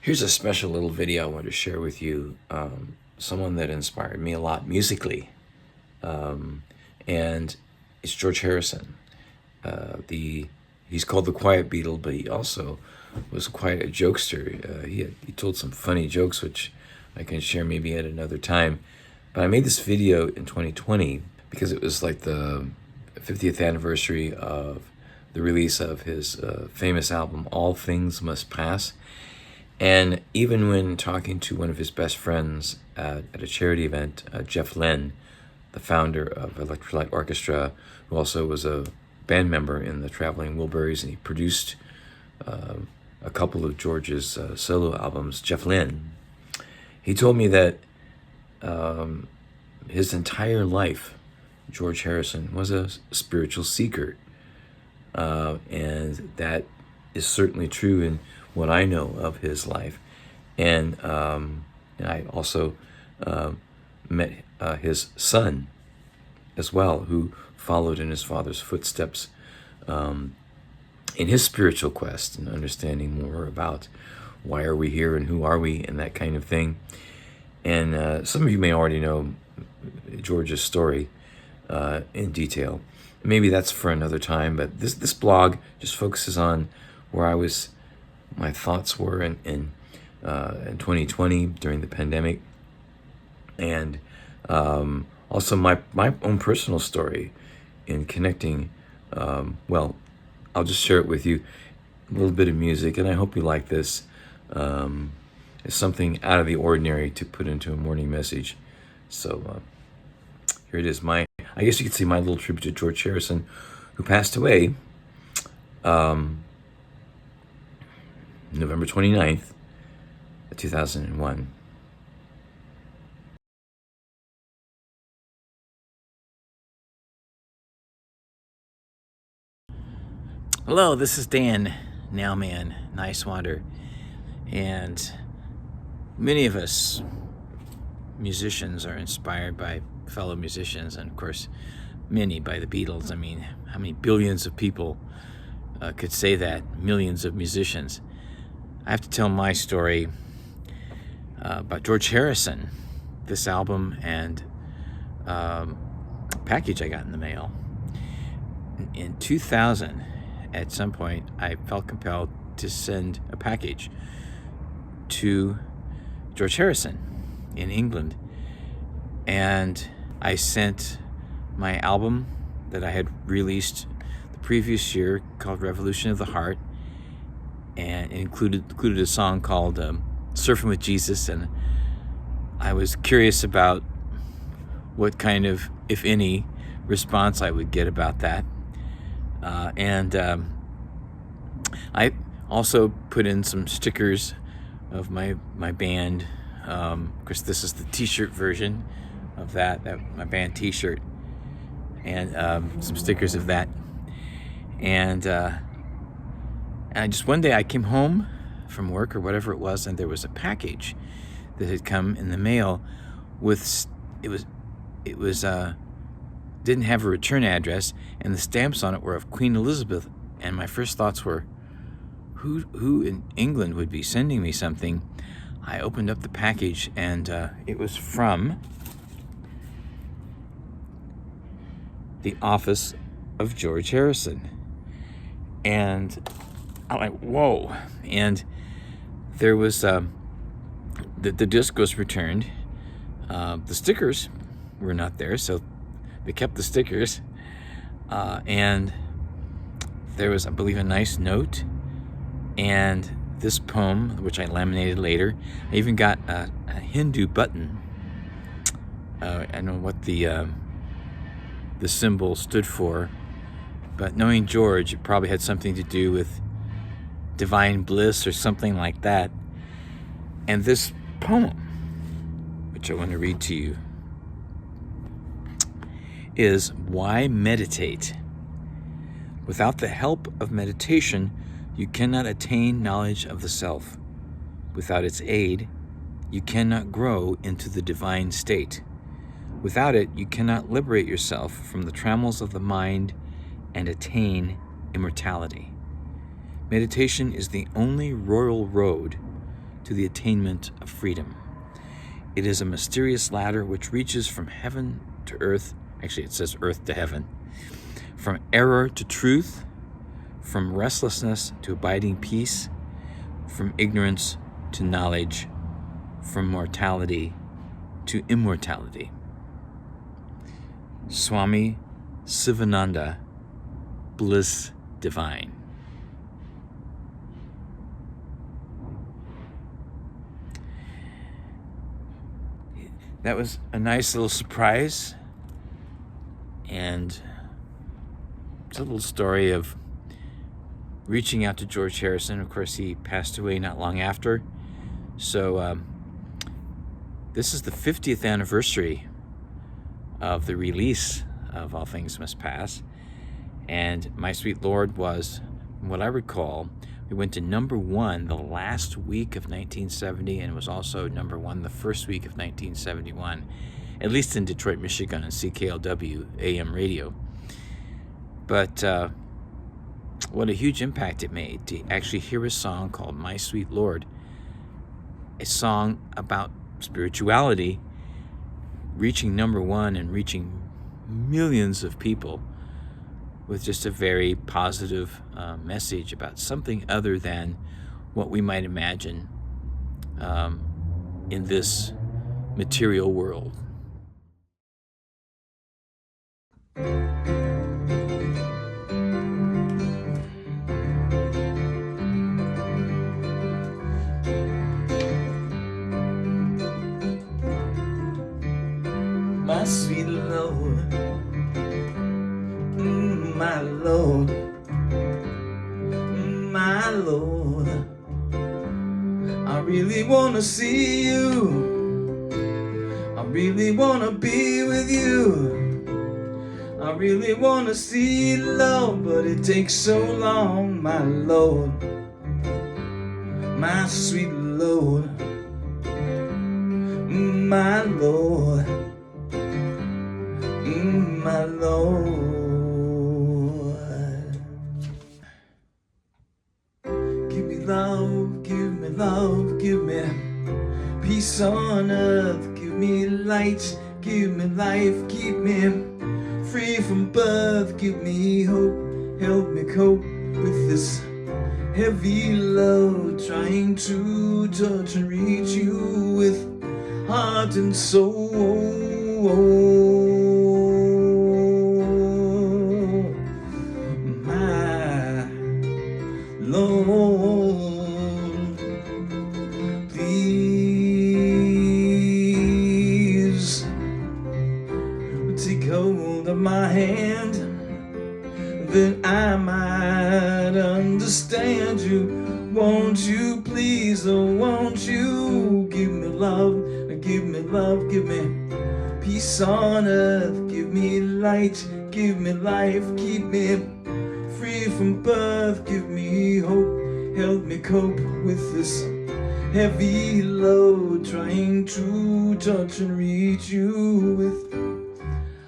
Here's a special little video I want to share with you. Someone that inspired me a lot musically, and it's George Harrison. He's called the Quiet Beatle, but he also was quite a jokester. He told some funny jokes, which I can share maybe at another time. But I made this video in 2020 because it was like the 50th anniversary of the release of his famous album, All Things Must Pass. And even when talking to one of his best friends at a charity event, Jeff Lynne, the founder of Electric Orchestra, who also was a band member in the Traveling Wilburys, and he produced a couple of George's solo albums, Jeff Lynne, he told me that his entire life, George Harrison was a spiritual seeker. And that is certainly true in what I know of his life. And I also met his son as well, who followed in his father's footsteps in his spiritual quest and understanding more about why are we here and who are we and that kind of thing. And some of you may already know George's story in detail. Maybe that's for another time, but this blog just focuses on where my thoughts were in 2020 during the pandemic, and also my own personal story in connecting. Well, I'll just share it with you, a little bit of music, and I hope you like this. It's something out of the ordinary to put into a morning message. So here it is. I guess you could say my little tribute to George Harrison, who passed away November 29th, 2001. Hello, this is Dan, Now Man, Nice Wander, and many of us musicians are inspired by fellow musicians, and of course many by the Beatles. I mean, how many billions of people could say that? Millions of musicians. I have to tell my story about George Harrison, this album and package I got in the mail. In 2000, at some point, I felt compelled to send a package to George Harrison in England. And I sent my album that I had released the previous year called Revolution of the Heart, and it included a song called Surfing with Jesus. And I was curious about what kind of, if any, response I would get about that. And I also put in some stickers of my band. Of course, this is the t-shirt version of that my band t-shirt, and some stickers of that. And just one day I came home from work or whatever it was, and there was a package that had come in the mail with it was didn't have a return address, and the stamps on it were of Queen Elizabeth. And my first thoughts were, who in England would be sending me something? I opened up the package, and it was from the office of George Harrison. And I'm like, whoa. And there was the disc was returned. The stickers were not there, so they kept the stickers. And there was, I believe, a nice note and this poem, which I laminated later. I even got a Hindu button. I don't know what the symbol stood for, but knowing George, it probably had something to do with divine bliss or something like that. And this poem, which I want to read to you, is why meditate? Without the help of meditation, you cannot attain knowledge of the self. Without its aid, you cannot grow into the divine state. Without it, you cannot liberate yourself from the trammels of the mind and attain immortality. Meditation is the only royal road to the attainment of freedom. It is a mysterious ladder which reaches from heaven to earth. Actually, it says earth to heaven. From error to truth, from restlessness to abiding peace, from ignorance to knowledge, from mortality to immortality. Swami Sivananda, Bliss Divine. That was a nice little surprise, and it's a little story of reaching out to George Harrison. Of course, he passed away not long after. So this is the 50th anniversary of the release of All Things Must Pass. And My Sweet Lord was, from what I recall, we went to #1 the last week of 1970, and it was also #1 the first week of 1971, at least in Detroit, Michigan, on CKLW AM radio. But what a huge impact it made to actually hear a song called My Sweet Lord, a song about spirituality, reaching #1 and reaching millions of people with just a very positive message about something other than what we might imagine in this material world. My sweet Lord, my Lord, my Lord, I really wanna see you, I really wanna be with you, I really wanna see love, but it takes so long, my Lord, my sweet Lord, my Lord, my Lord. Give me love, give me love, give me peace on earth, give me light, give me life, keep me free from birth, give me hope, help me cope with this heavy load, trying to touch and reach you with heart and soul. My Lord, please take hold of my hand, that I might understand you. Won't you please, oh won't you give me love, give me love, give me peace on earth, give me light, give me life, keep me free from birth, give me hope, help me cope with this heavy load, trying to touch and reach you with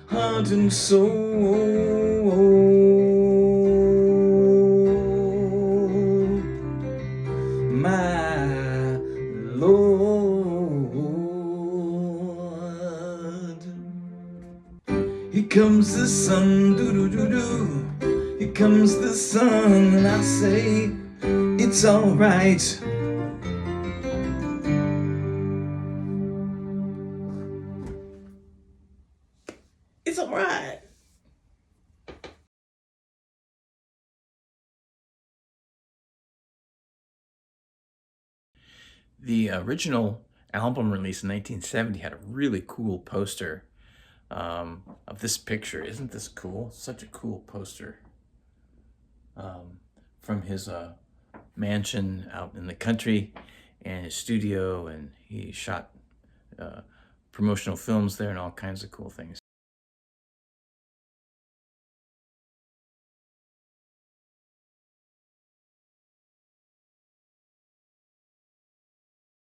heart and soul. My Lord. Here comes the sun, doo-doo-doo-doo. Here comes the sun, and I say it's alright. It's alright. The original album released in 1970 had a really cool poster of this picture. Isn't this cool? Such a cool poster from his mansion out in the country and his studio, and he shot promotional films there and all kinds of cool things.